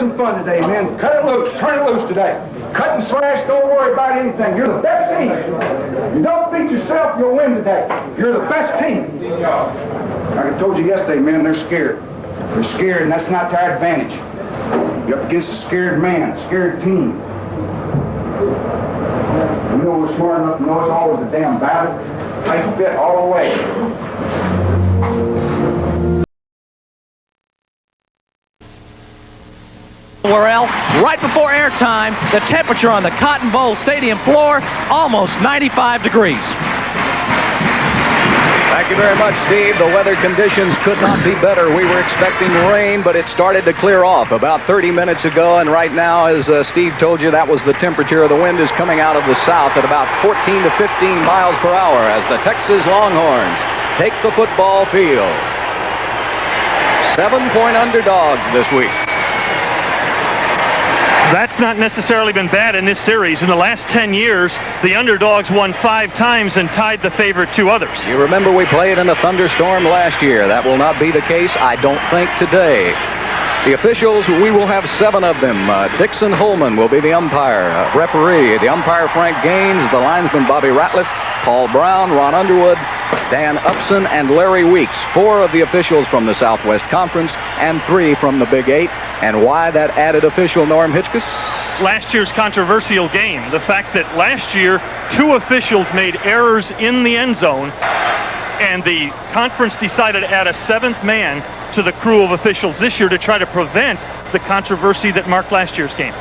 Some fun today, man. Cut it loose. Turn it loose today. Cut and slash. Don't worry about anything. You're the best team. You don't beat yourself, you'll win today. You're the best team. Like I told you yesterday, man, they're scared. They're scared, and that's not to our advantage. You're up against a scared man, a scared team. You know we're smart enough to know it's always a damn battle. Tight fit all the way. Worrell, right before airtime, the temperature on the Cotton Bowl Stadium floor, almost 95 degrees. Thank you very much, Steve. The weather conditions could not be better. We were expecting rain, but it started to clear off about 30 minutes ago, and right now, as Steve told you, that was the temperature. The wind is coming out of the south at about 14 to 15 miles per hour as the Texas Longhorns take the football field. 7-point underdogs this week. That's not necessarily been bad in this series. In the last 10 years, the underdogs won 5 times and tied the favorite 2 others. You remember we played in a thunderstorm last year. That will not be the case, I don't think, today. The officials, we will have 7 of them. Dixon Holman will be the umpire, referee. The umpire, Frank Gaines. The linesman, Bobby Ratliff. Paul Brown, Ron Underwood, Dan Upson, and Larry Weeks. 4 of the officials from the Southwest Conference and 3 from the Big 8. And why that added official, Norm Hitchcock? Last year's controversial game. The fact that last year 2 officials made errors in the end zone, and the conference decided to add a 7th man to the crew of officials this year to try to prevent the controversy that marked last year's game.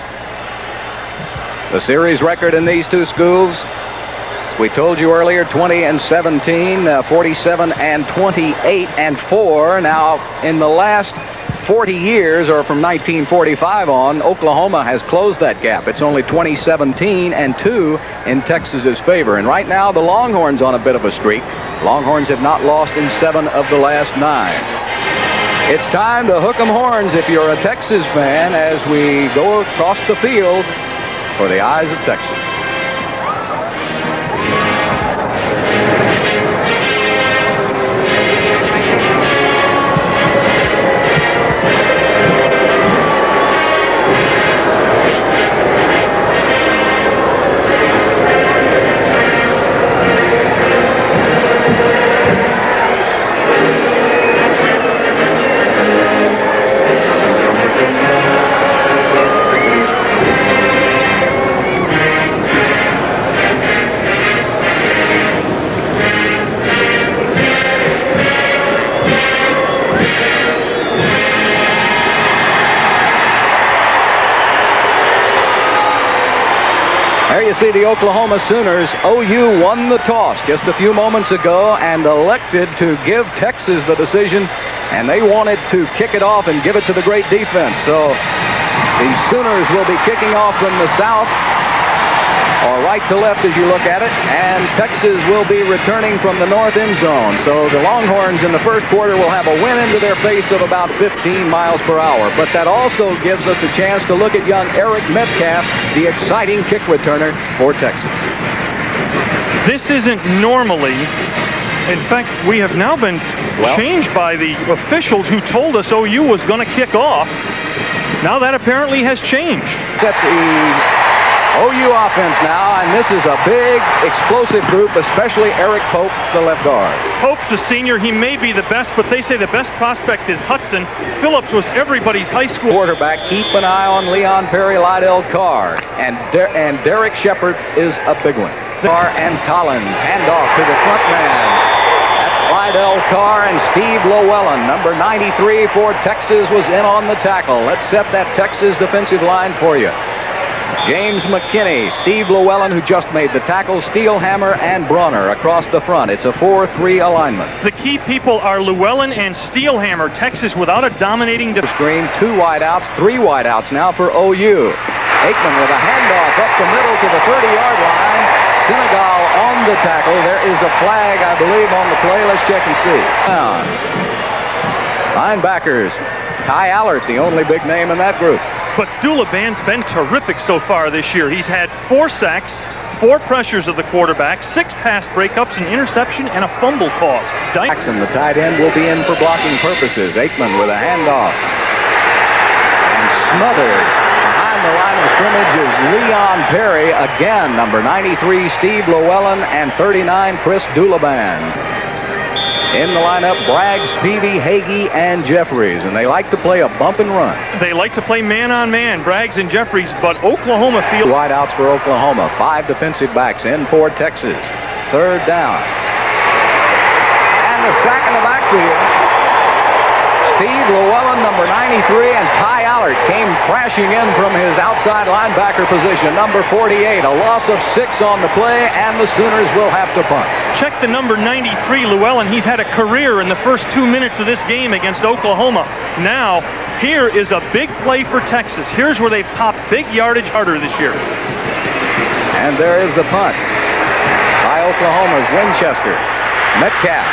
The series record in these 2 schools, we told you earlier, 20-17, 47-28-4. Now, in the last 40 years, or from 1945 on, Oklahoma has closed that gap. It's only 20-17-2 in Texas's favor. And right now, the Longhorns on a bit of a streak. Longhorns have not lost in 7 of the last 9. It's time to hook 'em horns if you're a Texas fan as we go across the field for the eyes of Texas. There you see the Oklahoma Sooners. OU won the toss just a few moments ago and elected to give Texas the decision, and they wanted to kick it off and give it to the great defense. So the Sooners will be kicking off from the south, or right to left as you look at it, and Texas will be returning from the north end zone. So the Longhorns in the first quarter will have a wind into their face of about 15 miles per hour. But that also gives us a chance to look at young Eric Metcalf, the exciting kick returner for Texas. This isn't normally. In fact, we have now been changed by the officials who told us OU was going to kick off. Now that apparently has changed. Set the OU offense now, and this is a big, explosive group, especially Eric Pope, the left guard. Pope's a senior. He may be the best, but they say the best prospect is Hudson. Phillips was everybody's high school quarterback. Keep an eye on Leon Perry, Lydell Carr, and Derek Shepard is a big one. Carr and Collins, handoff to the front man. That's Lydell Carr, and Steve Llewellyn, number 93 for Texas, was in on the tackle. Let's set that Texas defensive line for you. James McKinney, Steve Llewellyn, who just made the tackle, Steelhammer, and Bronner across the front. It's a 4-3 alignment. The key people are Llewellyn and Steelhammer. Texas without a dominating screen. 2 wideouts, 3 wideouts now for OU. Aikman with a handoff up the middle to the 30-yard line. Senegal on the tackle. There is a flag, I believe, on the play. Let's check and see. Linebackers. Ty Allert, the only big name in that group. But Dulaban's been terrific so far this year. He's had 4 sacks, 4 pressures of the quarterback, 6 pass breakups, an interception, and a fumble caused. Jackson, the tight end, will be in for blocking purposes. Aikman with a handoff. And smothered. Behind the line of scrimmage is Leon Perry. Again, number 93, Steve Llewellyn, and 39, Chris Dulaban. In the lineup, Braggs, Peavy, Hagee, and Jeffries, and they like to play a bump and run. They like to play man-on-man, Braggs and Jeffries, but Oklahoma field. Wideouts for Oklahoma. 5 defensive backs in for Texas. Third down. And the sack in the backfield. Steve Llewellyn, number 93, and Ty Allard came crashing in from his outside linebacker position. Number 48, a loss of 6 on the play, and the Sooners will have to punt. Check the number 93, Llewellyn. He's had a career in the first 2 minutes of this game against Oklahoma. Now, here is a big play for Texas. Here's where they've popped big yardage harder this year. And there is the punt by Oklahoma's Winchester. Metcalf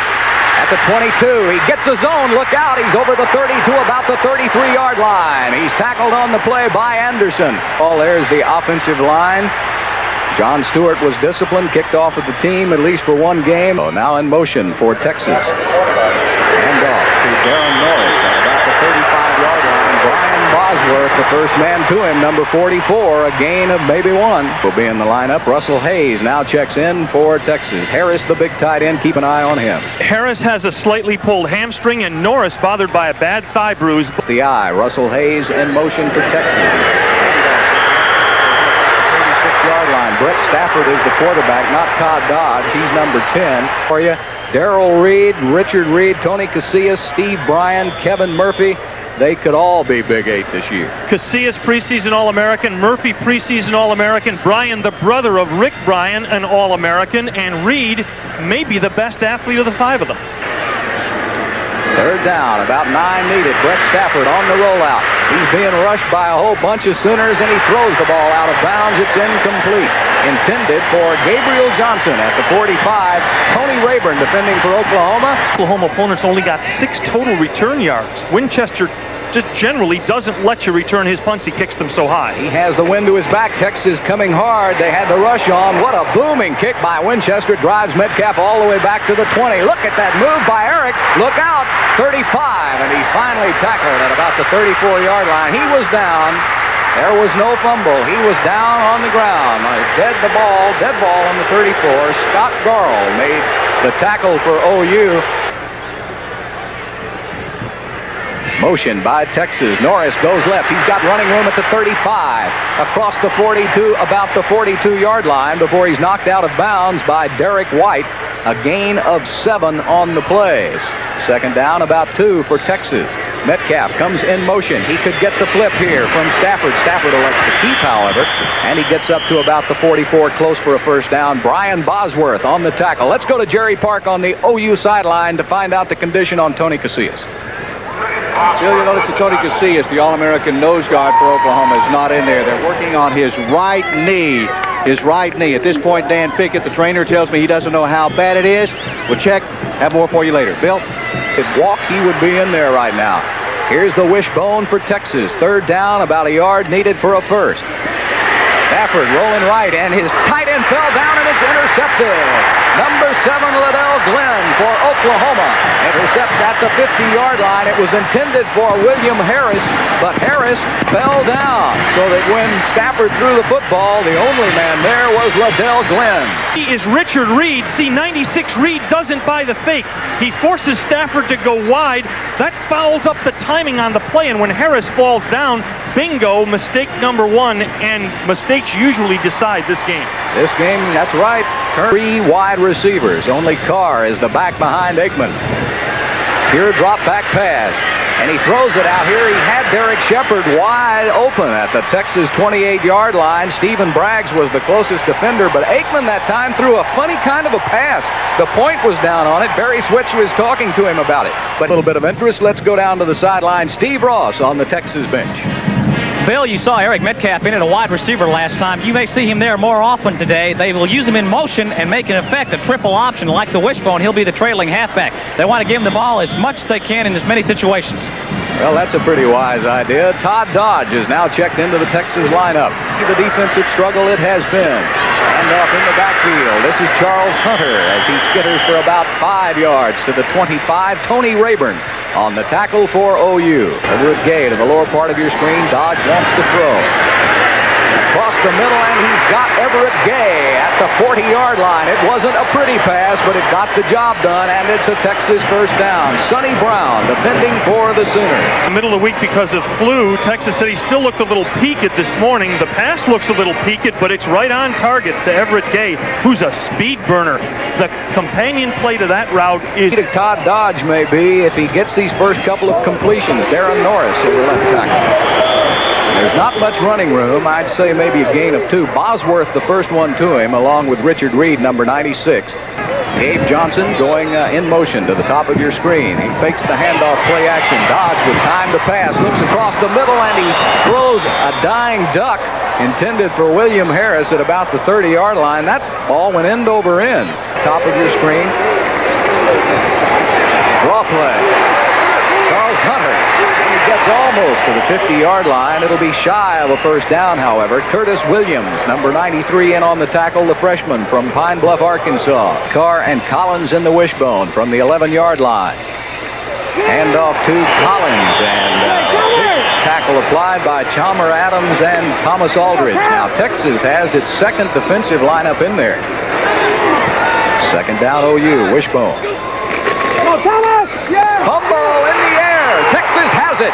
at the 22. He gets a zone. Look out. He's over the 30 to about the 33-yard line. He's tackled on the play by Anderson. Oh, there's the offensive line. John Stewart was disciplined, kicked off with the team at least for one game. Oh, now in motion for Texas. Hand off to Darren Norris at about the 35-yard line. Brian Bosworth, the first man to him, number 44, a gain of maybe 1. Will be in the lineup. Russell Hayes now checks in for Texas. Harris, the big tight end, keep an eye on him. Harris has a slightly pulled hamstring, and Norris bothered by a bad thigh bruise. The eye. Russell Hayes in motion for Texas. 36-yard line. Brett Stafford is the quarterback, not Todd Dodge. He's number 10 for you. Darrell Reed, Richard Reed, Tony Casillas, Steve Bryan, Kevin Murphy. They could all be Big 8 this year. Casillas, preseason All-American. Murphy, preseason All-American. Bryan, the brother of Rick Bryan, an All-American. And Reed, maybe the best athlete of the 5 of them. Third down, about 9 needed. Brett Stafford on the rollout. He's being rushed by a whole bunch of Sooners, and he throws the ball out of bounds. It's incomplete. Intended for Gabriel Johnson at the 45. Tony Rayburn defending for Oklahoma. Oklahoma opponents only got 6 total return yards. Winchester just generally doesn't let you return his punts. He kicks them so high. He has the wind to his back. Texas coming hard. They had the rush on. What a booming kick by Winchester. Drives Metcalf all the way back to the 20. Look at that move by Eric. Look out. 35. And he's finally tackled at about the 34-yard line. He was down. There was no fumble. He was down on the ground. Dead ball on the 34. Scott Garl made the tackle for OU. Motion by Texas. Norris goes left. He's got running room at the 35. Across the 42, about the 42-yard line before he's knocked out of bounds by Derek White. A gain of 7 on the plays. Second down, about 2 for Texas. Metcalf comes in motion. He could get the flip here from Stafford. Stafford elects to keep, however, and he gets up to about the 44, close for a first down. Brian Bosworth on the tackle. Let's go to Jerry Park on the OU sideline to find out the condition on Tony Casillas. Bill, you notice that Tony Casillas, the All-American nose guard for Oklahoma, is not in there. They're working on his right knee. His right knee. At this point, Dan Pickett, the trainer, tells me he doesn't know how bad it is. We'll check. Have more for you later. Bill? If walked, he would be in there right now. Here's the wishbone for Texas. Third down, about a yard needed for a first. Stafford rolling right, and his tight end fell down, and it's intercepted. Number 7, Liddell Glenn for Oklahoma. Intercepts at the 50-yard line. It was intended for William Harris, but Harris fell down. So that when Stafford threw the football, the only man there was Liddell Glenn. He is Richard Reed. See, 96 Reed doesn't buy the fake. He forces Stafford to go wide. That fouls up the timing on the play, and when Harris falls down, bingo, mistake number 1, and mistakes usually decide this game. This game, that's right. 3 wide receivers. Only Carr is the back behind Aikman. Here, drop back pass. And he throws it out here. He had Derek Shepard wide open at the Texas 28-yard line. Stephen Braggs was the closest defender, but Aikman that time threw a funny kind of a pass. The point was down on it. Barry Switch was talking to him about it. But a little bit of interest. Let's go down to the sideline. Steve Ross on the Texas bench. Bill, you saw Eric Metcalf in at a wide receiver last time. You may see him there more often today. They will use him in motion and make in effect a triple option like the wishbone. He'll be the trailing halfback. They want to give him the ball as much as they can in as many situations. Well, that's a pretty wise idea. Todd Dodge is now checked into the Texas lineup. The defensive struggle it has been. And off in the backfield. This is Charles Hunter as he skitters for about 5 yards to the 25. Tony Rayburn on the tackle for OU. Everett Gay to the lower part of your screen. Dodge wants to throw. Across the middle, and he's got Everett Gay at the 40-yard line. It wasn't a pretty pass, but it got the job done, and it's a Texas first down. Sonny Brown defending for the Sooners. In the middle of the week because of flu, Texas City still looked a little peaked this morning. The pass looks a little peaked, but it's right on target to Everett Gay, who's a speed burner. The companion play to that route is... Todd Dodge may be if he gets these first couple of completions. Darren Norris over left tackle. There's not much running room. I'd say maybe a gain of 2. Bosworth, the first one to him, along with Richard Reed, number 96. Gabe Johnson going in motion to the top of your screen. He fakes the handoff play action. Dodge with time to pass. Looks across the middle, and he throws a dying duck intended for William Harris at about the 30-yard line. That ball went end over end. Top of your screen. Draw play. Charles Hunter. Gets almost to the 50-yard line. It'll be shy of a first down, however. Curtis Williams, number 93, in on the tackle, the freshman from Pine Bluff, Arkansas. Carr and Collins in the wishbone from the 11-yard line. Hand off to Collins, and tackle applied by Chalmer Adams and Thomas Aldridge. Now, Texas has its second defensive lineup in there. Second down OU, wishbone. Fumble in the air. Texas has it.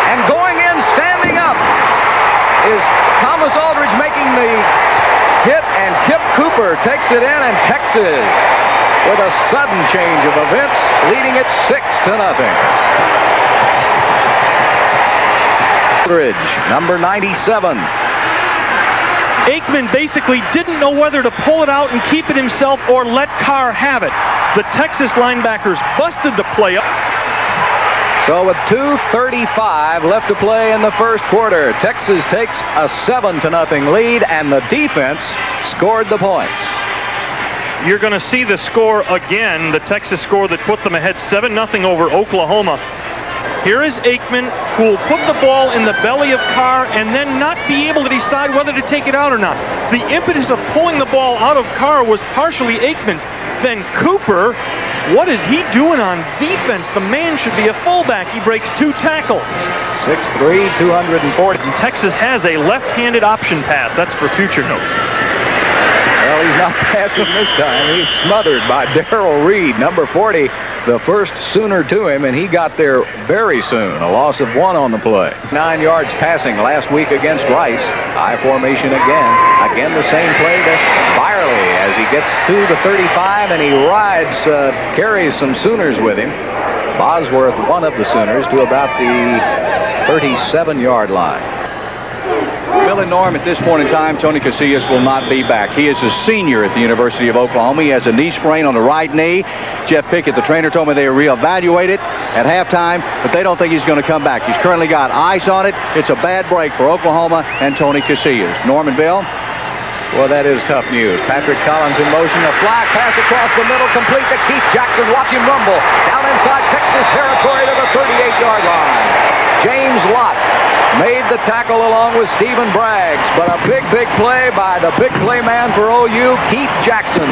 And going in, standing up, is Thomas Aldridge making the hit, and Kip Cooper takes it in, and Texas, with a sudden change of events, leading it 6-0. Aldridge, number 97. Aikman basically didn't know whether to pull it out and keep it himself or let Carr have it. The Texas linebackers busted the play up. So with 2:35 left to play in the first quarter, Texas takes a 7-0 lead, and the defense scored the points. You're going to see the score again, the Texas score that put them ahead 7-0 over Oklahoma. Here is Aikman, who will put the ball in the belly of Carr and then not be able to decide whether to take it out or not. The impetus of pulling the ball out of Carr was partially Aikman's. Then Cooper, what is he doing on defense? The man should be a fullback. He breaks 2 tackles. 6'3", 240. And Texas has a left-handed option pass. That's for future notes. Well, he's not passing this time. He's smothered by Darrell Reed, number 40, the first Sooner to him, and he got there very soon. A loss of 1 on the play. 9 yards passing last week against Rice. High formation again. Again, the same play to Byerly as he gets to the 35, and he rides, carries some Sooners with him. Bosworth, one of the Sooners, to about the 37-yard line. Bill and Norm, at this point in time, Tony Casillas will not be back. He is a senior at the University of Oklahoma. He has a knee sprain on the right knee. Jeff Pickett, the trainer, told me they reevaluate it at halftime, but they don't think he's going to come back. He's currently got ice on it. It's a bad break for Oklahoma and Tony Casillas. Norm and Bill? Well, that is tough news. Patrick Collins in motion. A flag pass across the middle, complete to Keith Jackson. Watch him rumble down inside Texas territory to the 38-yard line. James Lott made the tackle along with Stephen Braggs, but a big play by the big play man for OU, Keith Jackson.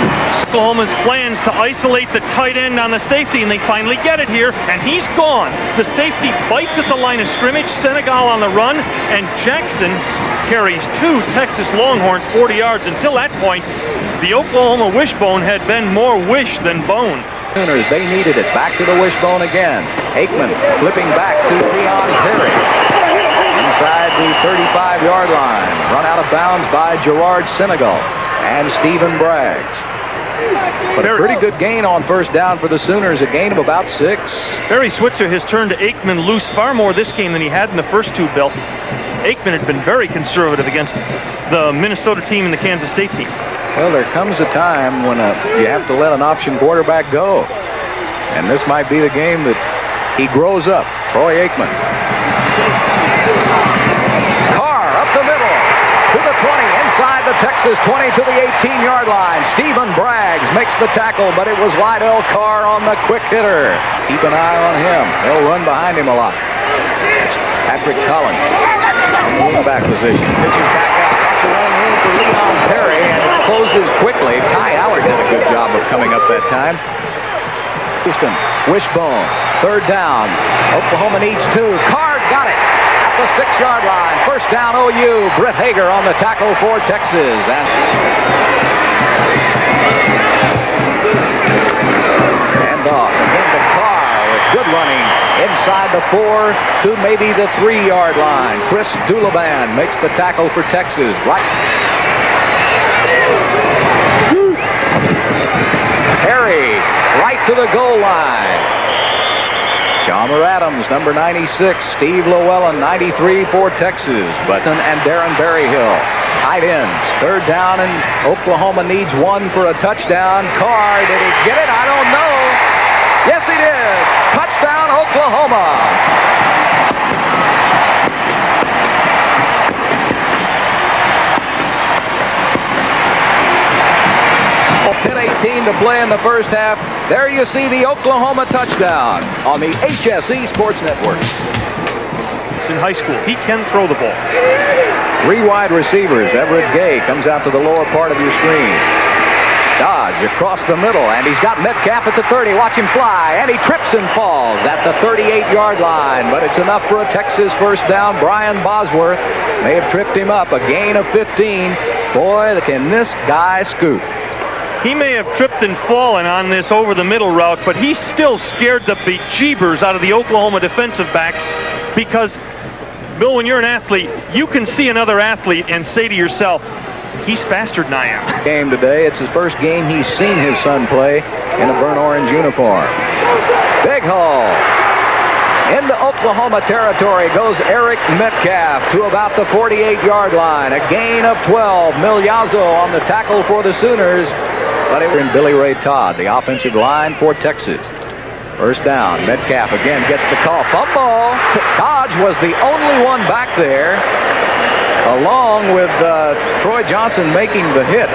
Oklahoma's plans to isolate the tight end on the safety, and they finally get it here, and he's gone. The safety bites at the line of scrimmage, Senegal on the run, and Jackson carries 2 Texas Longhorns 40 yards. Until that point, the Oklahoma wishbone had been more wish than bone. Sooners, they needed it. Back to the wishbone again. Aikman flipping back to Leon Perry. Inside the 35-yard line. Run out of bounds by Gerard Senegal and Stephen Braggs. But a pretty good gain on first down for the Sooners, a gain of about 6. Barry Switzer has turned Aikman loose far more this game than he had in the first 2, Bill. Aikman had been very conservative against the Minnesota team and the Kansas State team. Well, there comes a time when you have to let an option quarterback go. And this might be the game that he grows up. Troy Aikman. Carr up the middle to the 20, inside the Texas 20 to the 18-yard line. Stephen Braggs makes the tackle, but it was Lydell Carr on the quick hitter. Keep an eye on him. They'll run behind him a lot. Patrick Collins, wingback position. Pitches back out. That's a running room for Leon Perry, and it closes quickly. Ty Allard did a good job of coming up that time. Houston, wishbone, third down. Oklahoma needs 2. Card got it at the 6-yard line. First down OU. Britt Hager on the tackle for Texas. And off. Again to Carr with good running inside the 4 to maybe the 3-yard line. Chris Dulaban makes the tackle for Texas. Right. Perry right to the goal line. Chalmer Adams, number 96. Steve Llewellyn, 93 for Texas. Button and Darren Berryhill. Tight ends. Third down, and Oklahoma needs 1 for a touchdown. Carr, did he get it? I don't know. Yes, he did. Touchdown, Oklahoma. 10:18 to play in the first half. There you see the Oklahoma touchdown on the HSE Sports Network. It's in high school. He can throw the ball. 3 wide receivers. Everett Gay comes out to the lower part of your screen. Dodge across the middle, and he's got Metcalf at the 30. Watch him fly, and he trips and falls at the 38-yard line, but it's enough for a Texas first down. Brian Bosworth may have tripped him up. A gain of 15. Boy, can this guy scoot. He may have tripped and fallen on this over-the-middle route, but he still scared the bejeebers out of the Oklahoma defensive backs because, Bill, when you're an athlete, you can see another athlete and say to yourself, he's faster than I am. Game today. It's his first game he's seen his son play in a burnt orange uniform. Big hole. Into Oklahoma territory goes Eric Metcalf to about the 48-yard line. A gain of 12. Milazzo on the tackle for the Sooners. But it was in Billy Ray Todd, the offensive line for Texas. First down. Metcalf again gets the call. Fumble. Dodge was the only one back there, along with Troy Johnson making the hit.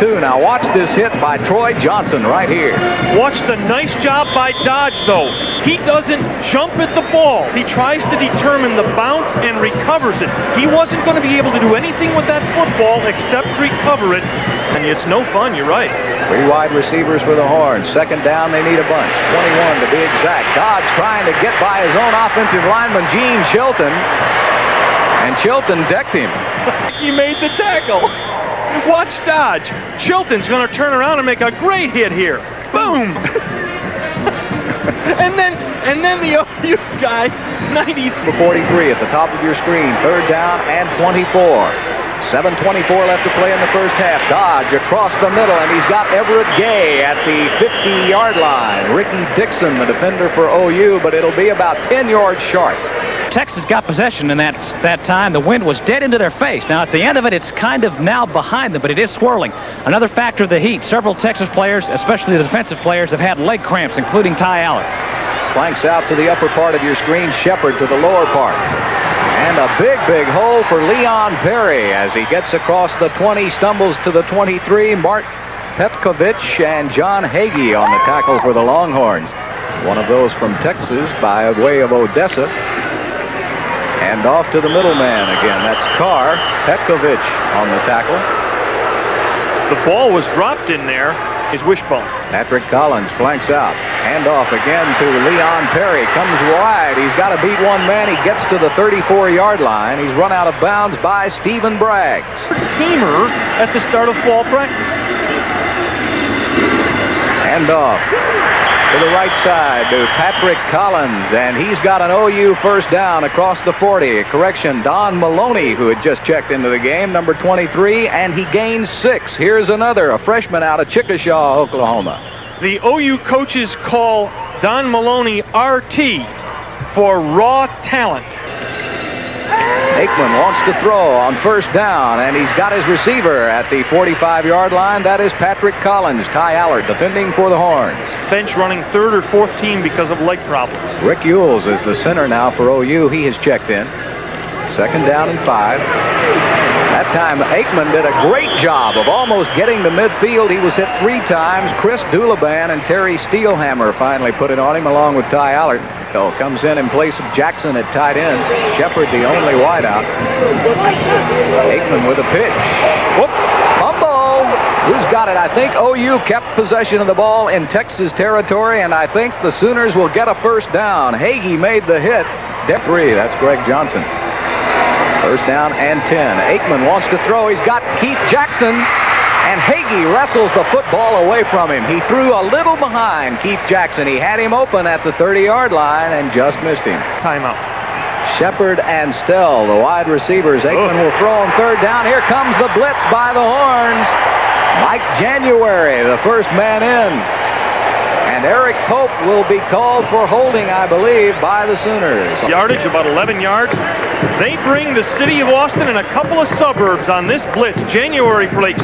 Now watch this hit by Troy Johnson right here. Watch the nice job by Dodge, though. He doesn't jump at the ball. He tries to determine the bounce and recovers it. He wasn't going to be able to do anything with that football except recover it. And it's no fun, you're right. 3 wide receivers for the Horns. Second down, they need a bunch. 21 to be exact. Dodge trying to get by his own offensive lineman, Gene Chilton. And Chilton decked him. He made the tackle. Watch Dodge. Chilton's going to turn around and make a great hit here. Boom! and then the OU guy, 90. 43 at the top of your screen. Third down and 24. 7:24 left to play in the first half. Dodge across the middle, and he's got Everett Gay at the 50-yard line. Ricky Dixon, the defender for OU, but it'll be about 10 yards short. Texas got possession in that time. The wind was dead into their face. Now, at the end of it, it's kind of now behind them, but it is swirling. Another factor of the heat. Several Texas players, especially the defensive players, have had leg cramps, including Ty Allard. Flanks out to the upper part of your screen. Shepard to the lower part. And a big hole for Leon Perry as he gets across the 20, stumbles to the 23. Mark Petkovich and John Hagee on the tackle for the Longhorns. One of those from Texas by way of Odessa. And off to the middleman again. That's Carr. Petkovich on the tackle. The ball was dropped in there. His wishbone. Patrick Collins flanks out. Hand off again to Leon Perry. Comes wide. He's got to beat one man. He gets to the 34-yard line. He's run out of bounds by Stephen Braggs. Teamer at the start of fall practice. Hand off to the right side to Patrick Collins, and he's got an OU first down across the 40. Correction, Don Maloney, who had just checked into the game, number 23, and he gains 6. Here's another, a freshman out of Chickasha, Oklahoma. The OU coaches call Don Maloney RT for raw talent. Aikman wants to throw on first down, and he's got his receiver at the 45-yard line. That is Patrick Collins. Ty Allard defending for the Horns. Bench running third or fourth team because of leg problems. Rick Ewells is the center now for OU. He has checked in. Second down and 5. That time, Aikman did a great job of almost getting to midfield. He was hit 3 times. Chris Doulaban and Terry Steelhammer finally put it on him, along with Ty Allard. Comes in place of Jackson at tight end. Shepard, the only wideout. Aikman with a pitch. Whoop! Fumble! Who's got it? I think OU kept possession of the ball in Texas territory, and I think the Sooners will get a first down. Hagee made the hit. 3, that's Greg Johnson. First down and 10. Aikman wants to throw. He's got Keith Jackson, and Hagee wrestles the football away from him. He threw a little behind Keith Jackson. He had him open at the 30-yard line and just missed him. Timeout. Shepard and Stell, the wide receivers. Aikman will throw on third down. Here comes the blitz by the Horns. Mike January, the first man in. And Eric Pope will be called for holding, I believe, by the Sooners. Yardage, about 11 yards. They bring the city of Austin and a couple of suburbs on this blitz. January breaks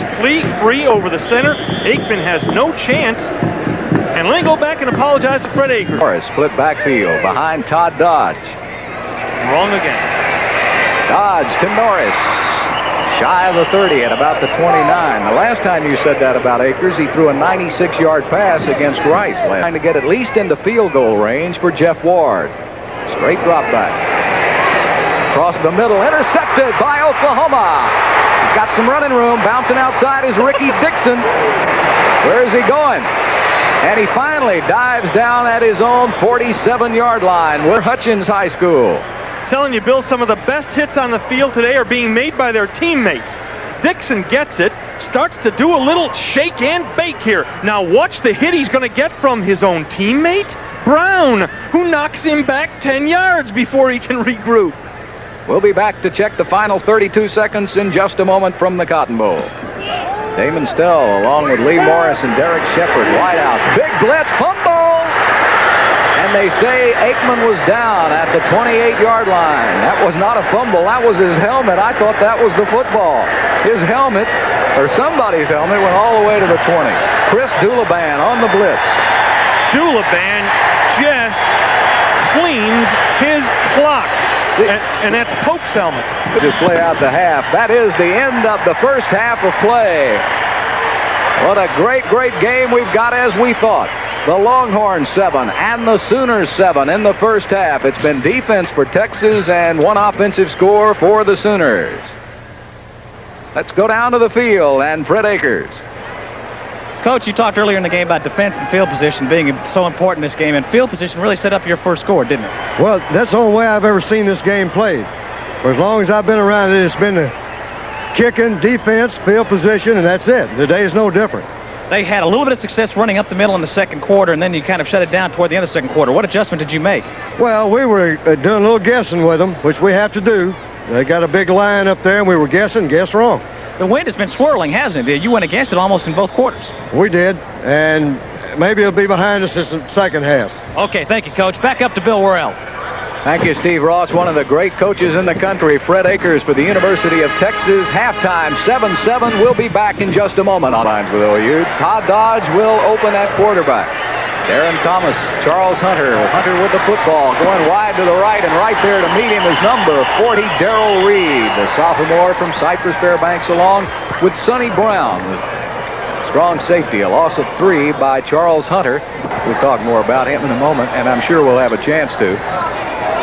free over the center. Aikman has no chance. And let me go back and apologize to Fred Akers. Morris split backfield behind Todd Dodge. Wrong again. Dodge to Norris. Shy of the 30 at about the 29. The last time you said that about Akers, he threw a 96-yard pass against Rice. Trying to get at least into field goal range for Jeff Ward. Straight drop back. Across the middle, intercepted by Oklahoma. He's got some running room. Bouncing outside is Ricky Dixon. Where is he going? And he finally dives down at his own 47-yard line. We're Hutchins High School. Telling you, Bill, some of the best hits on the field today are being made by their teammates. Dixon gets it, starts to do a little shake and bake here. Now watch the hit he's going to get from his own teammate, Brown, who knocks him back 10 yards before he can regroup. We'll be back to check the final 32 seconds in just a moment from the Cotton Bowl. Damon Stell along with Lee Morris and Derek Shepard. Wideouts. Big blitz. Fumble! And they say Aikman was down at the 28-yard line. That was not a fumble. That was his helmet. I thought that was the football. His helmet, or somebody's helmet, went all the way to the 20. Chris Doulaban on the blitz. Doulaban just cleans his clock. And that's Pope's helmet. Just play out the half. That is the end of the first half of play. What a great, great game we've got, as we thought. The Longhorns 7 and the Sooners 7 in the first half. It's been defense for Texas and one offensive score for the Sooners. Let's go down to the field and Fred Akers. Coach, you talked earlier in the game about defense and field position being so important in this game, and field position really set up your first score, didn't it? Well, that's the only way I've ever seen this game played. For as long as I've been around it, it's been the kicking, defense, field position, and that's it. Today is no different. They had a little bit of success running up the middle in the second quarter, and then you kind of shut it down toward the end of the second quarter. What adjustment did you make? Well, we were doing a little guessing with them, which we have to do. They got a big line up there, and we were guessing, guess wrong. The wind has been swirling, hasn't it? You went against it almost in both quarters. We did, and maybe it'll be behind us this second half. Okay, thank you, Coach. Back up to Bill Worrell. Thank you, Steve Ross, one of the great coaches in the country. Fred Akers for the University of Texas. Halftime, 7-7. We'll be back in just a moment on Lines with OU. Todd Dodge will open at quarterback. Darren Thomas, Charles Hunter. Hunter with the football, going wide to the right, and right there to meet him is number 40, Darrell Reed, the sophomore from Cypress Fairbanks, along with Sonny Brown. Strong safety, a loss of 3 by Charles Hunter. We'll talk more about him in a moment, and I'm sure we'll have a chance to.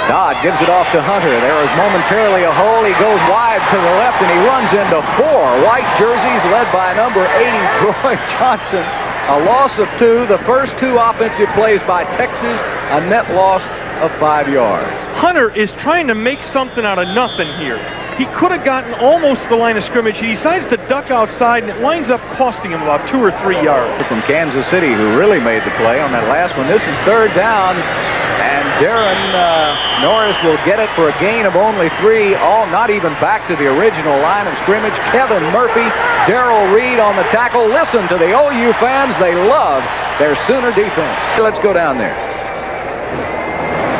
Dodd gives it off to Hunter. There is momentarily a hole. He goes wide to the left, and he runs into 4 white jerseys led by number 80, Troy Johnson. A loss of 2. The first 2 offensive plays by Texas, a net loss of 5 yards. Hunter is trying to make something out of nothing here. He could have gotten almost to the line of scrimmage. He decides to duck outside, and it winds up costing him about 2 or 3 yards. From Kansas City, who really made the play on that last one. This is third down, and Darren Norris will get it for a gain of only 3, all not even back to the original line of scrimmage. Kevin Murphy, Darrell Reed on the tackle. Listen to the OU fans. They love their Sooner defense. Let's go down there.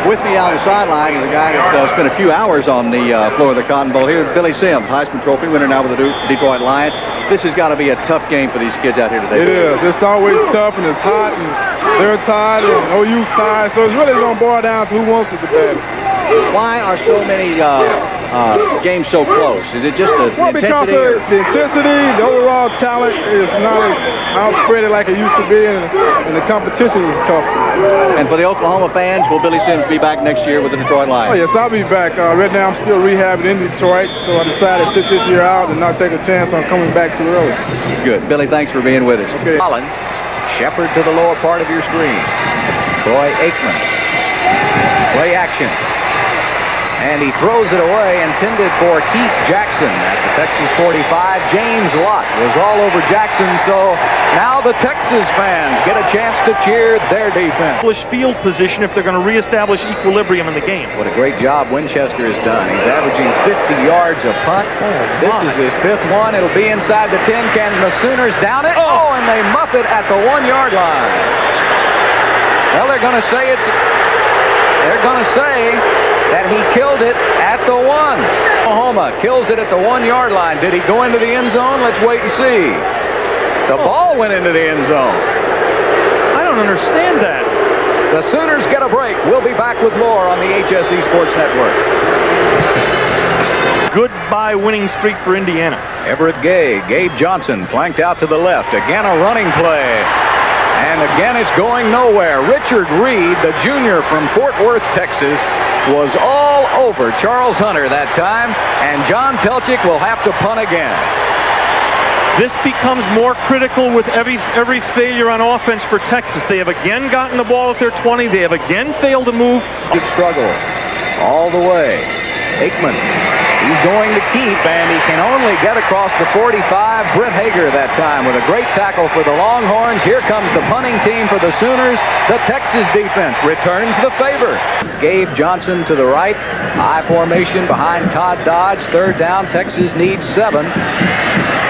With me on the sideline is a guy that spent a few hours on the floor of the Cotton Bowl. Here's Billy Sims, Heisman Trophy winner now with the Detroit Lions. This has got to be a tough game for these kids out here today. It is. It's always tough, and it's hot, and they're tired, and OU's tired. So it's really going to boil down to who wants it the best. Why are so many games so close? Is it just the Well, because intensity? of the intensity, the overall talent is not as outspread like it used to be, and the competition is tough. And for the Oklahoma fans, will Billy Sims be back next year with the Detroit Oh, Lions? yes, I'll be back. Right now, I'm still rehabbing in Detroit, so I decided to sit this year out and not take a chance on coming back too early. Good. Billy, thanks for being with us. Okay. Collins, Shepard to the lower part of your screen. Troy Aikman. Play action. And he throws it away, intended for Keith Jackson at the Texas 45. James Lott was all over Jackson, so now the Texas fans get a chance to cheer their defense. Field position if they're going to reestablish equilibrium in the game. What a great job Winchester has done. He's averaging 50 yards a punt. This is his 5th one. It'll be inside the 10. Can the Sooners down it? Oh, and they muff it at the 1-yard line. Well, they're going to say that he killed it at the 1. Oklahoma kills it at the 1-yard line. Did he go into the end zone? Let's wait and see. The ball went into the end zone. I don't understand that. The Sooners get a break. We'll be back with more on the HSE Sports Network. Goodbye winning streak for Indiana. Everett Gay, Gabe Johnson flanked out to the left. Again a running play. And again it's going nowhere. Richard Reed, the junior from Fort Worth, Texas, was all over Charles Hunter that time. And John Telchik will have to punt again. This becomes more critical with every failure on offense for Texas. They have again gotten the ball at their 20. They have again failed to move. Good struggle all the way. Aikman, he's going to keep, and he can only get across the 45. Brett Hager that time with a great tackle for the Longhorns. Here comes the punting team for the Sooners. The Texas defense returns the favor. Gabe Johnson to the right. High formation behind Todd Dodge. 3rd down. Texas needs 7.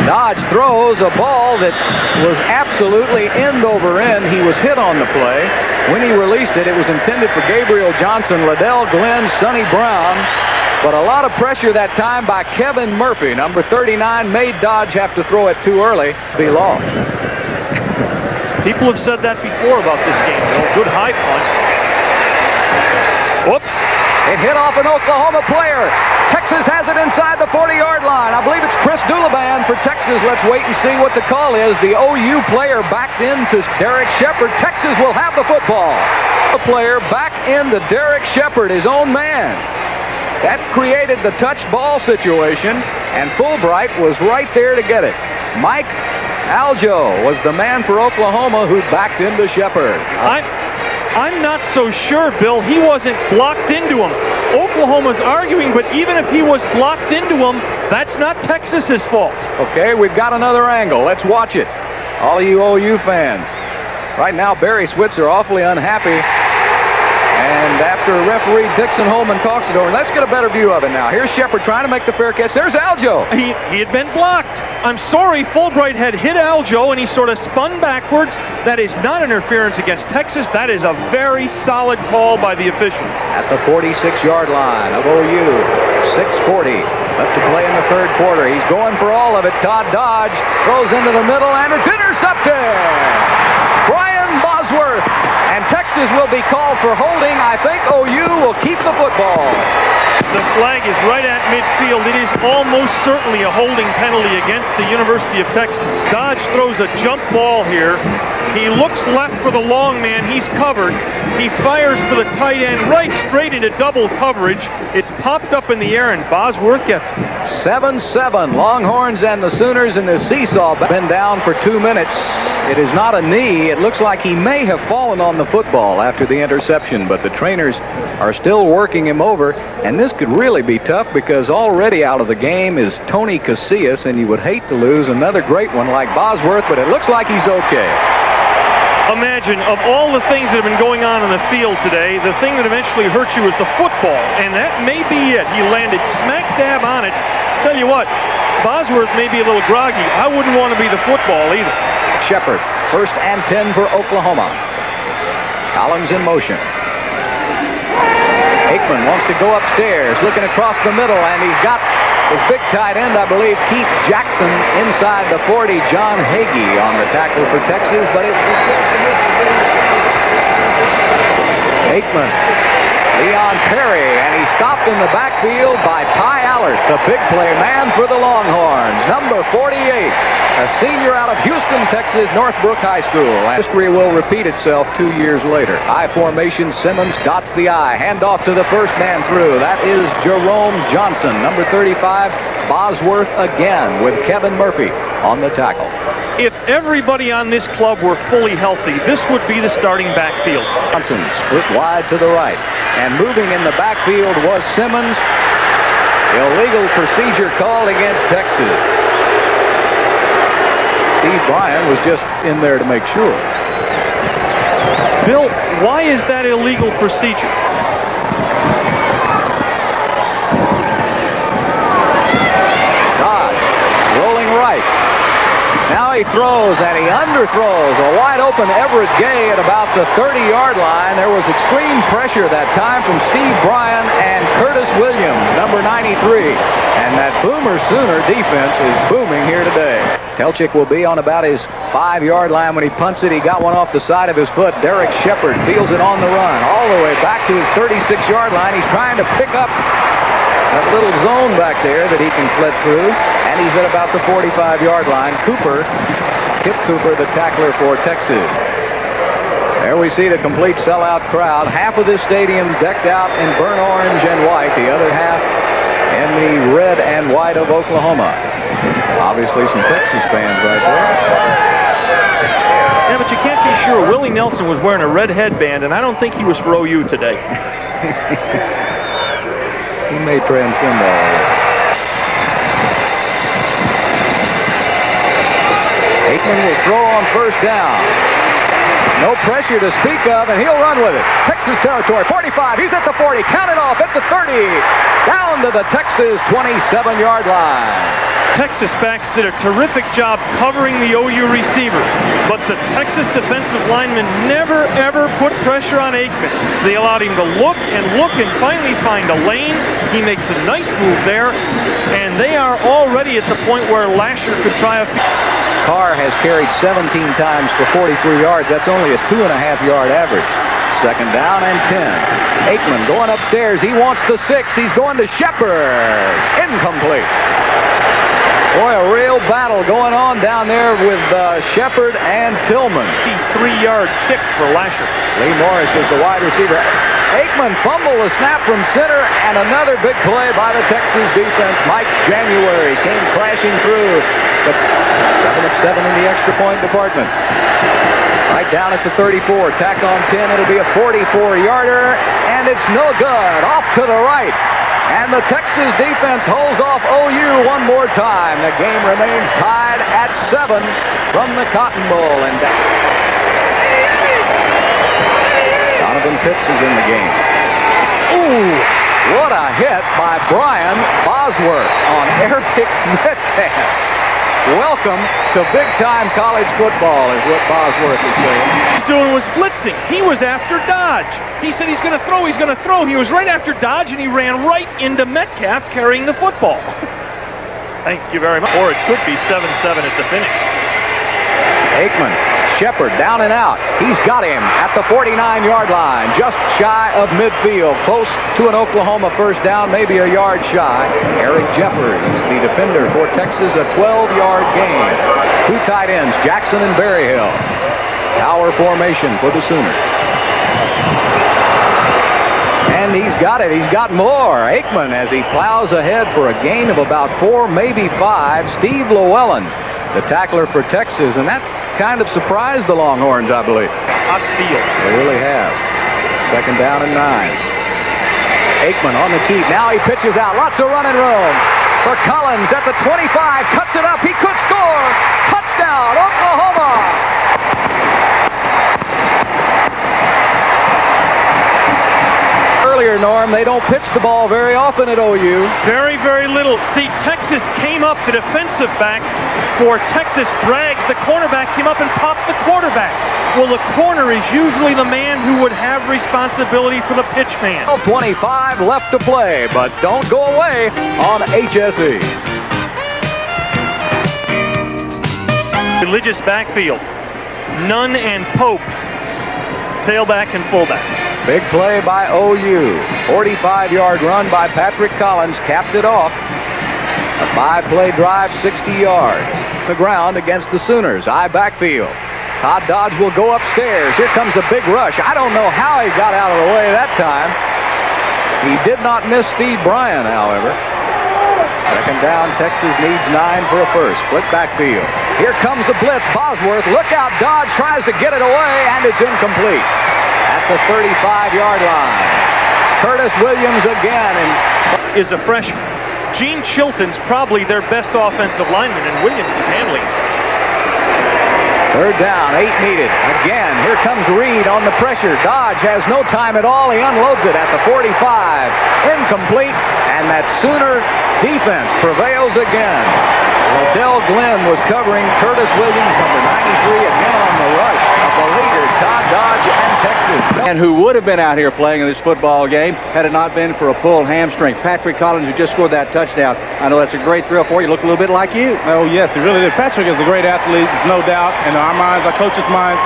Dodge throws a ball that was absolutely end over end. He was hit on the play. When he released it, it was intended for Gabriel Johnson, Liddell Glenn, Sonny Brown. But a lot of pressure that time by Kevin Murphy. Number 39 made Dodge have to throw it too early. Be lost. People have said that before about this game. Good high punt. Whoops. It hit off an Oklahoma player. Texas has it inside the 40-yard line. I believe it's Chris Dulaban for Texas. Let's wait and see what the call is. The OU player backed into Derek Shepard. Texas will have the football. The player back into Derek Shepard, his own man. That created the touch ball situation, and Fulbright was right there to get it. Mike Aljo was the man for Oklahoma who backed into Shepard. I'm not so sure, Bill. He wasn't blocked into him. Oklahoma's arguing, but even if he was blocked into him, that's not Texas's fault. Okay, we've got another angle. Let's watch it. All of you OU fans. Right now, Barry Switzer awfully unhappy. And after referee Dixon Holman talks it over, let's get a better view of it now. Here's Shepard trying to make the fair catch. There's Aljo. He had been blocked. I'm sorry, Fulbright had hit Aljo, and he sort of spun backwards. That is not interference against Texas. That is a very solid call by the officials. At the 46-yard line of OU, 6:40 left to play in the 3rd quarter. He's going for all of it. Todd Dodge throws into the middle, and it's intercepted. Brian Bosworth. And Texas will be called for holding. I think OU will keep the football. The flag is right at midfield. It is almost certainly a holding penalty against the University of Texas. Dodge throws a jump ball here. He looks left for the long man. He's covered. He fires for the tight end right straight into double coverage. It's popped up in the air, and Bosworth gets it. 7-7. Longhorns and the Sooners in the seesaw. Been down for 2 minutes. It is not a knee. It looks like he may have fallen on the football after the interception, but the trainers are still working him over, and this could really be tough because already out of the game is Tony Casillas, and you would hate to lose another great one like Bosworth, but it looks like he's okay. Imagine, of all the things that have been going on in the field today, the thing that eventually hurt you is the football, and that may be it. He landed smack dab on it. Tell you what, Bosworth may be a little groggy. I wouldn't want to be the football either. Shepard, 1st and 10 for Oklahoma. Collins in motion. Aikman wants to go upstairs, looking across the middle, and he's got his big tight end, I believe, Keith Jackson, inside the 40. John Hagee on the tackle for Texas, but it's Aikman Leon Perry, and he's stopped in the backfield by Ty Allert, the big play man for the Longhorns. Number 48, a senior out of Houston, Texas, Northbrook High School. History will repeat itself 2 years later. I formation, Simmons dots the I. Hand off to the first man through. That is Jerome Johnson. Number 35, Bosworth again with Kevin Murphy on the tackle. If everybody on this club were fully healthy, this would be the starting backfield. Johnson split wide to the right. And moving in the backfield was Simmons. Illegal procedure called against Texas. Steve Bryan was just in there to make sure. Bill, why is that illegal procedure? Dodge rolling right. Now he throws, and he underthrows. A wide open Everett Gay at about the 30-yard line. There was extreme pressure that time from Steve Bryan and Curtis Williams, number 93. And that Boomer Sooner defense is booming here today. Telchik will be on about his 5-yard line when he punts it. He got one off the side of his foot. Derek Shepard fields it on the run all the way back to his 36-yard line. He's trying to pick up that little zone back there that he can flit through, and he's at about the 45-yard line. Kip Cooper, the tackler for Texas. There we see the complete sellout crowd. Half of this stadium decked out in burnt orange and white, the other half in the red and white of Oklahoma. Obviously some Texas fans right there. Yeah, but you can't be sure. Willie Nelson was wearing a red headband, and I don't think he was for OU today. He may transcend all of it. Aikman will throw on first down. No pressure to speak of, and he'll run with it. Texas territory, 45. He's at the 40. Count it off at the 30. Down to the Texas 27-yard line. Texas backs did a terrific job covering the OU receivers, but the Texas defensive linemen never, ever put pressure on Aikman. They allowed him to look and finally find a lane. He makes a nice move there, and they are already at the point where Lasher could try a few. Carr has carried 17 times for 43 yards. That's only a 2.5-yard average. Second down and 10. Aikman going upstairs. He wants the 6. He's going to Shepard. Incomplete. Boy, a real battle going on down there with Shepard and Tillman. 3-yard kick for Lasher. Lee Morris is the wide receiver. Aikman fumbled a snap from center, and another big play by the Texas defense. Mike January came crashing through. But 7 of 7 in the extra point department. Right down at the 34. Tack on 10. It'll be a 44-yarder, and it's no good. Off to the right. And the Texas defense holds off OU one more time. The game remains tied at 7 from the Cotton Bowl. And Donovan Pitts is in the game. Ooh, what a hit by Brian Bosworth on Eric Metcalf. Welcome to big-time college football, is what Bosworth is saying. He's doing was blitzing. He was after Dodge. He said he's going to throw, he's going to throw. He was right after Dodge, and he ran right into Metcalf carrying the football. Thank you very much. Or it could be 7-7 at the finish. Aikman, Shepard down and out. He's got him at the 49-yard line, just shy of midfield, close to an Oklahoma first down, maybe a yard shy. Eric Jeffers, the defender for Texas, a 12-yard gain. Two tight ends, Jackson and Berryhill. Power formation for the Sooners. And he's got it. He's got more. Aikman as he plows ahead for a gain of about 4, maybe 5. Steve Llewellyn, the tackler for Texas, and that kind of surprised the Longhorns, I believe. Hot field. They really have. Second down and 9. Aikman on the keep. Now he pitches out. Lots of running room for Collins at the 25. Cuts it up. He could score. Touchdown, Oklahoma. Earlier, Norm, they don't pitch the ball very often at OU. Very, very little. See, Texas came up, the defensive back for Texas Braggs. The cornerback came up and popped the quarterback. Well, the corner is usually the man who would have responsibility for the pitch man. 25 left to play, but don't go away on HSE. Religious backfield. Nunn and Pope, tailback and fullback. Big play by OU. 45-yard run by Patrick Collins capped it off. A 5-play drive, 60 yards. The ground against the Sooners. High backfield. Todd Dodge will go upstairs. Here comes a big rush. I don't know how he got out of the way that time. He did not miss Steve Bryan, however. Second down, Texas needs 9 for a first. Split backfield. Here comes the blitz. Bosworth, look out. Dodge tries to get it away, and it's incomplete. At the 35-yard line. Curtis Williams again. Is a freshman. Gene Chilton's probably their best offensive lineman, and Williams is handling it. Third down, 8 needed. Again, here comes Reed on the pressure. Dodge has no time at all. He unloads it at the 45. Incomplete, and that Sooner defense prevails again. Liddell Glenn was covering Curtis Williams, number 93, again on the rush of the leader, Todd Dodge, and Texas. And who would have been out here playing in this football game had it not been for a pulled hamstring. Patrick Collins, who just scored that touchdown. I know that's a great thrill for you. Look a little bit like you. Oh, yes, he really did. Patrick is a great athlete, there's no doubt. In our minds, our coaches' minds,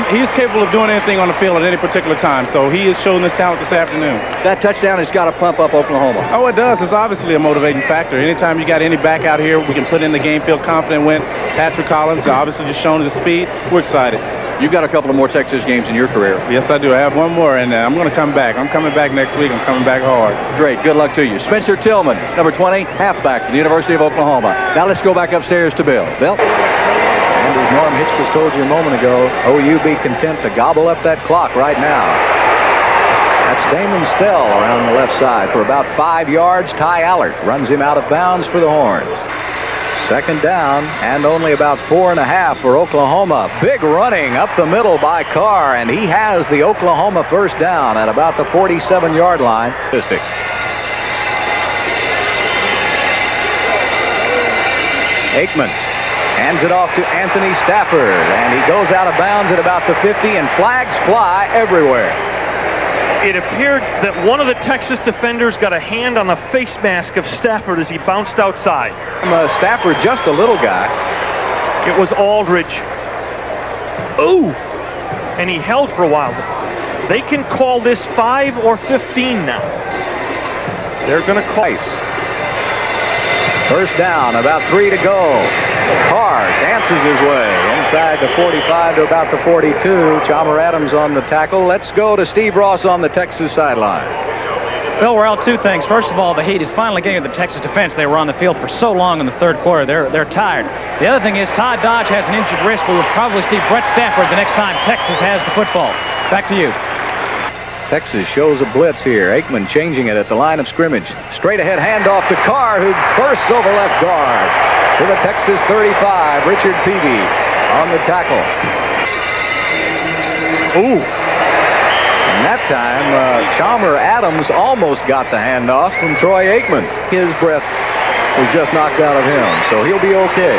he's capable of doing anything on the field at any particular time. So he is showing his talent this afternoon. That touchdown has got to pump up Oklahoma. Oh, it does. It's obviously a motivating factor. Anytime you got any back out here, we can put in the game, feel confident, win. Patrick Collins, obviously just showing his speed. We're excited. You've got a couple of more Texas games in your career. Yes, I do. I have one more, and I'm going to come back. I'm coming back next week. I'm coming back hard. Great. Good luck to you. Spencer Tillman, number 20, halfback for the University of Oklahoma. Now let's go back upstairs to Bill. Bill? And as Norm Hitchcock told you a moment ago, OU be content to gobble up that clock right now. That's Damon Stell around the left side for about 5 yards. Ty Allert runs him out of bounds for the Horns. Second down and only about 4.5 for Oklahoma. Big running up the middle by Carr, and he has the Oklahoma first down at about the 47-yard line. Aikman hands it off to Anthony Stafford, and he goes out of bounds at about the 50, and flags fly everywhere. It appeared that one of the Texas defenders got a hand on the face mask of Stafford as he bounced outside. Stafford, just a little guy. It was Aldridge. Ooh! And he held for a while. They can call this 5 or 15 now. They're going to call. First down, about 3 to go. Carr dances his way inside the 45 to about the 42. Chalmer Adams on the tackle. Let's go to Steve Ross on the Texas sideline. Bill Worrell, two things. First of all, the heat is finally getting to the Texas defense. They were on the field for so long in the third quarter. They're tired. The other thing is Todd Dodge has an injured wrist. We will probably see Brett Stafford the next time Texas has the football. Back to you. Texas shows a blitz here. Aikman changing it at the line of scrimmage. Straight ahead handoff to Carr, who bursts over left guard. To the Texas 35, Richard Peavy on the tackle. Ooh. And that time, Chalmer Adams almost got the handoff from Troy Aikman. His breath was just knocked out of him, so he'll be okay.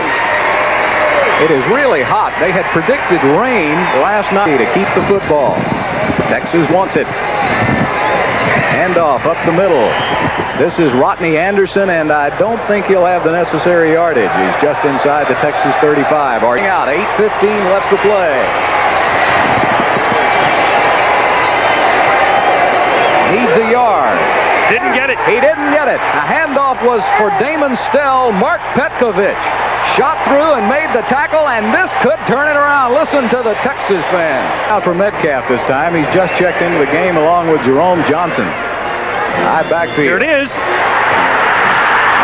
It is really hot. They had predicted rain last night to keep the football. Texas wants it. Handoff up the middle. This is Rodney Anderson, and I don't think he'll have the necessary yardage. He's just inside the Texas 35. Arcing out, 8:15 left to play. Needs a yard. Didn't get it. He didn't get it. A handoff was for Damon Stell. Mark Petkovich shot through and made the tackle, and this could turn it around. Listen to the Texas fans. Out for Metcalf this time. He's just checked into the game along with Jerome Johnson. High backfield. Here it is.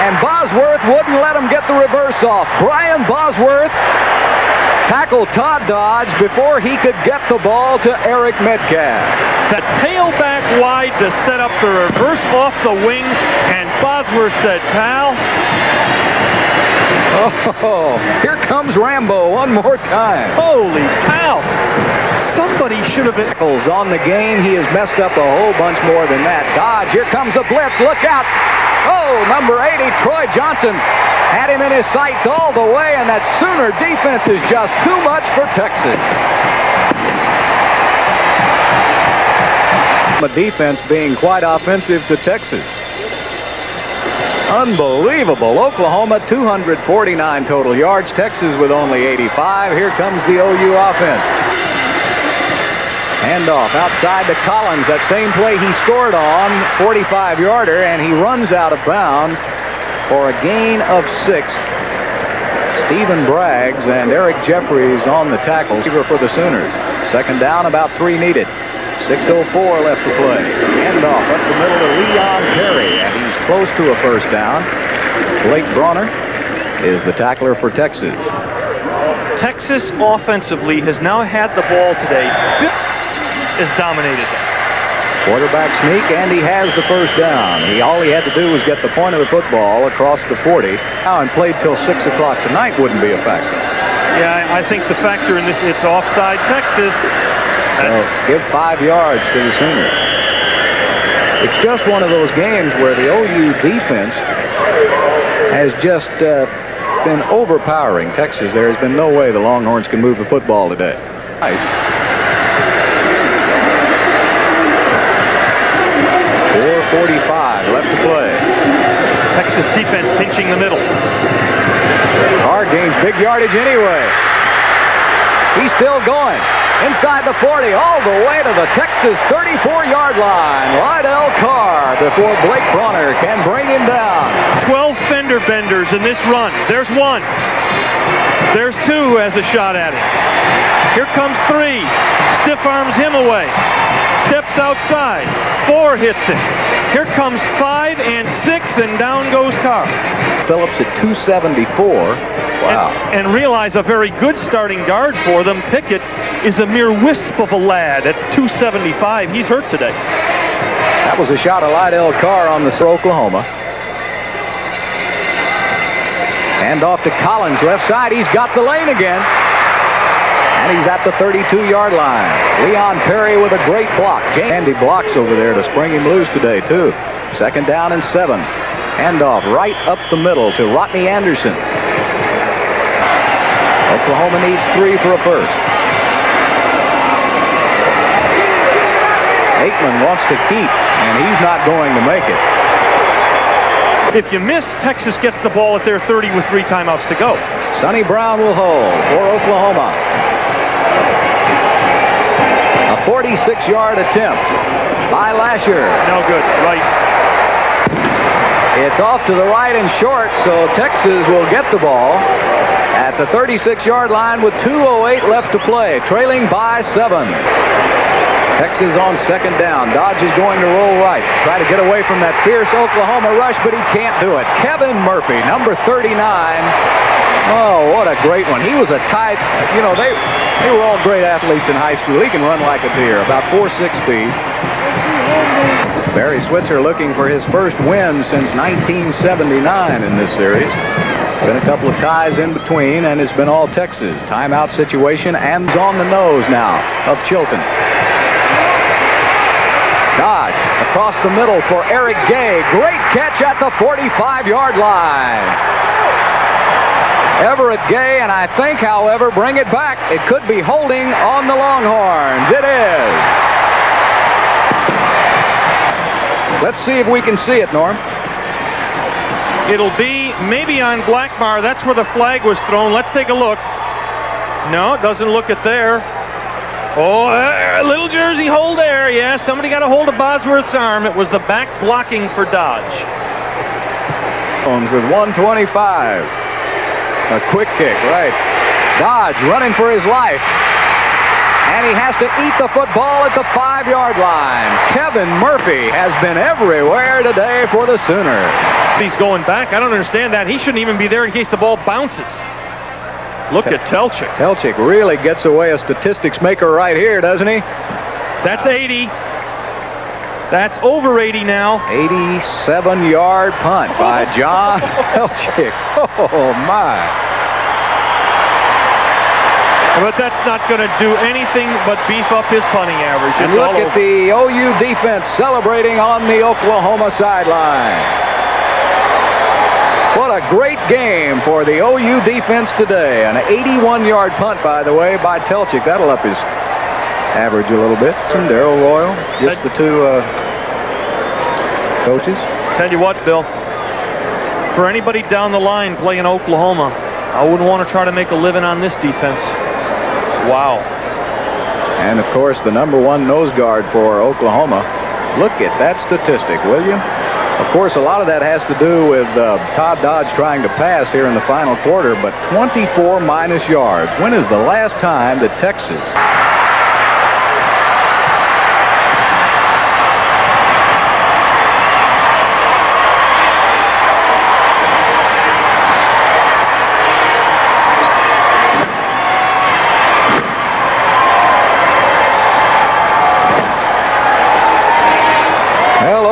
And Bosworth wouldn't let him get the reverse off. Brian Bosworth tackled Todd Dodge before he could get the ball to Eric Metcalf. The tailback wide to set up the reverse off the wing, and Bosworth said, "Pal." Oh, here comes Rambo one more time. Holy cow. Somebody should have been. On the game, he has messed up a whole bunch more than that. Dodge, here comes a blitz. Look out. Oh, number 80, Troy Johnson, had him in his sights all the way, and that Sooner defense is just too much for Texas. The defense being quite offensive to Texas. Unbelievable. Oklahoma 249 total yards. Texas with only 85. Here comes the OU offense. Handoff outside to Collins. That same play he scored on, 45-yarder, and he runs out of bounds for a gain of 6. Stephen Braggs and Eric Jeffries on the tackles for the Sooners. Second down, about 3 needed. 6:04 left to play. Handoff up the middle to Leon Perry, and he's close to a first down. Blake Bronner is the tackler for Texas. Texas offensively has now had the ball today. This is dominated. Quarterback sneak, and he has the first down. All he had to do was get the point of the football across the 40. Now, and played till 6 o'clock tonight wouldn't be a factor. Yeah, I think the factor in this, it's offside Texas. So give 5 yards to the Sooners. It's just one of those games where the OU defense has just been overpowering Texas. There has been no way the Longhorns can move the football today. Nice. 4:45 left to play. Texas defense pinching the middle. Hard gains big yardage anyway. He's still going. Inside the 40, all the way to the Texas 34-yard line. Lydell Carr before Blake Bronner can bring him down. 12 fender benders in this run. There's 1. There's 2 as a shot at him. Here comes 3. Stiff arms him away. Steps outside. 4 hits him. Here comes 5 and 6, and down goes Carr. Phillips at 274. Wow. And realize a very good starting guard for them. Pickett is a mere wisp of a lad at 275. He's hurt today. That was a shot of Lydell Carr on the Oklahoma. Hand off to Collins, left side. He's got the lane again. And he's at the 32-yard line. Leon Perry with a great block. Andy blocks over there to spring him loose today, too. Second down and 7. Handoff right up the middle to Rodney Anderson. Oklahoma needs 3 for a first. Aikman wants to keep, and he's not going to make it. If you miss, Texas gets the ball at their 30 with 3 timeouts to go. Sonny Brown will hold for Oklahoma. A 46-yard attempt by Lasher. No good. Right. It's off to the right and short, so Texas will get the ball at the 36-yard line with 2:08 left to play, trailing by 7. Texas on second down. Dodge is going to roll right. Try to get away from that fierce Oklahoma rush, but he can't do it. Kevin Murphy, number 39. Oh, what a great one. He was a tight, you know, they were all great athletes in high school. He can run like a deer, about 4.6 speed. Barry Switzer looking for his first win since 1979 in this series. Been a couple of ties in between, and it's been all Texas. Timeout situation, and on the nose now of Chilton. Dodge across the middle for Eric Gay. Great catch at the 45-yard line. Everett Gay, and I think, however, bring it back. It could be holding on the Longhorns. It is. Let's see if we can see it, Norm. It'll be maybe on Blackmar. That's where the flag was thrown. Let's take a look. No, it doesn't look it there. Oh, a little jersey hold there. Yeah, somebody got a hold of Bosworth's arm. It was the back blocking for Dodge. With 1:25. A quick kick, right. Dodge running for his life. And he has to eat the football at the 5-yard line. Kevin Murphy has been everywhere today for the Sooners. He's going back. I don't understand that. He shouldn't even be there in case the ball bounces. Look at Telchik. Telchik really gets away a statistics maker right here, doesn't he? That's 80. That's over 80 now. 87-yard punt by John Telchik. Oh, my. But that's not going to do anything but beef up his punting average. And look at the OU defense celebrating on the Oklahoma sideline. What a great game for the OU defense today. An 81-yard punt, by the way, by Telchik. That'll up his average a little bit. Some Darrell Royal, just the two coaches. Tell you what, Bill, for anybody down the line playing Oklahoma, I wouldn't want to try to make a living on this defense. Wow. And, of course, the #1 nose guard for Oklahoma. Look at that statistic, will you? Of course, a lot of that has to do with Todd Dodge trying to pass here in the final quarter, but 24 minus yards. When is the last time that Texas...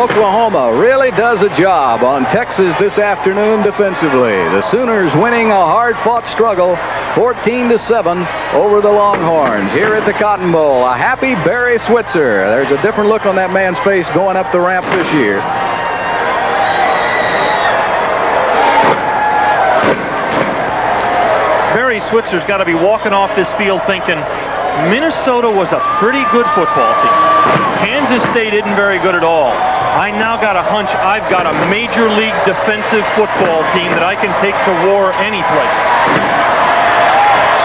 Oklahoma really does a job on Texas this afternoon defensively. The Sooners winning a hard-fought struggle 14-7 over the Longhorns here at the Cotton Bowl. A happy Barry Switzer. There's a different look on that man's face going up the ramp this year. Barry Switzer's got to be walking off this field thinking Minnesota was a pretty good football team. Kansas State isn't very good at all. I now got a hunch I've got a major league defensive football team that I can take to war any place.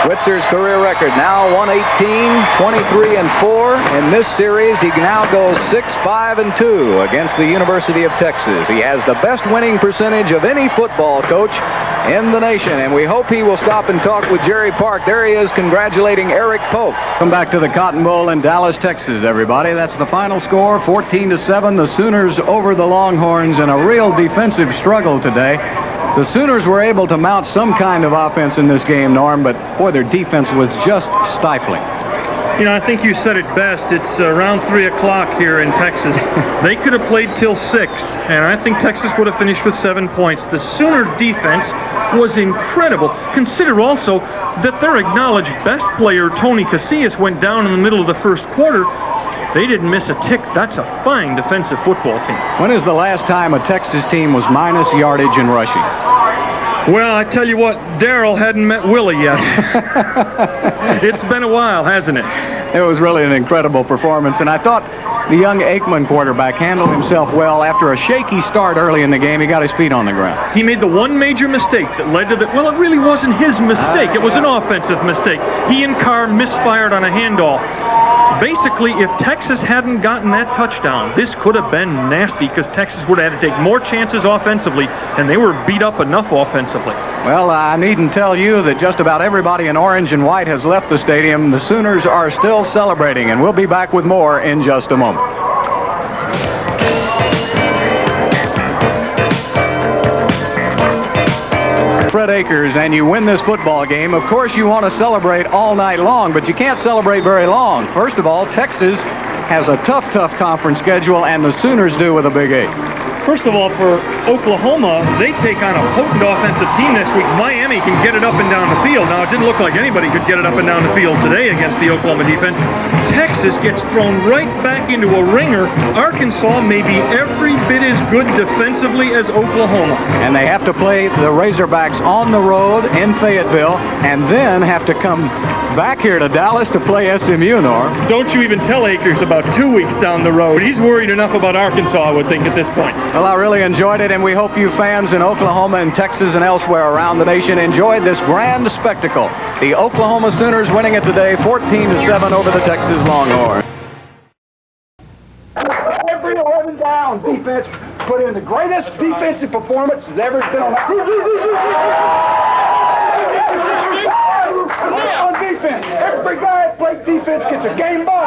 Switzer's career record now 118-23-4. In this series, he now goes 6-5-2 against the University of Texas. He has the best winning percentage of any football coach in the nation, and we hope he will stop and talk with Jerry Park. There he is congratulating Eric Polk. Come back to the Cotton Bowl in Dallas, Texas, everybody. That's the final score, 14-7. The Sooners over the Longhorns in a real defensive struggle today. The Sooners were able to mount some kind of offense in this game, Norm, but boy, their defense was just stifling. You know, I think you said it best. It's around 3 o'clock here in Texas. They could have played till 6, and I think Texas would have finished with 7 points. The Sooner defense was incredible. Consider also that their acknowledged best player, Tony Casillas, went down in the middle of the first quarter. They didn't miss a tick. That's a fine defensive football team. When is the last time a Texas team was minus yardage in rushing? Well, I tell you what, Darryl hadn't met Willie yet. It's been a while, hasn't it? It was really an incredible performance, and I thought the young Aikman quarterback handled himself well. After a shaky start early in the game, he got his feet on the ground. He made the one major mistake that led to the... Well, it really wasn't his mistake. It was an offensive mistake. He and Carr misfired on a handoff. Basically, if Texas hadn't gotten that touchdown, this could have been nasty because Texas would have had to take more chances offensively, and they were beat up enough offensively. Well, I needn't tell you that just about everybody in orange and white has left the stadium. The Sooners are still celebrating, and we'll be back with more in just a moment. Fred Akers, and you win this football game. Of course, you want to celebrate all night long, but you can't celebrate very long. First of all, Texas has a tough conference schedule, and the Sooners do with a big 8. First of all, for Oklahoma, they take on a potent offensive team next week. Miami can get it up and down the field. Now, it didn't look like anybody could get it up and down the field today against the Oklahoma defense. Texas gets thrown right back into a ringer. Arkansas may be every bit as good defensively as Oklahoma. And they have to play the Razorbacks on the road in Fayetteville, and then have to come back here to Dallas to play SMU, Norm. Don't you even tell Akers about 2 weeks down the road. He's worried enough about Arkansas, I would think, at this point. Well, I really enjoyed it, and we hope you fans in Oklahoma and Texas and elsewhere around the nation enjoyed this grand spectacle. The Oklahoma Sooners winning it today, 14-7 over the Texas Longhorns. Every 11 down defense put in the greatest defensive performance has ever been on defense. Every guy that played defense gets a game ball.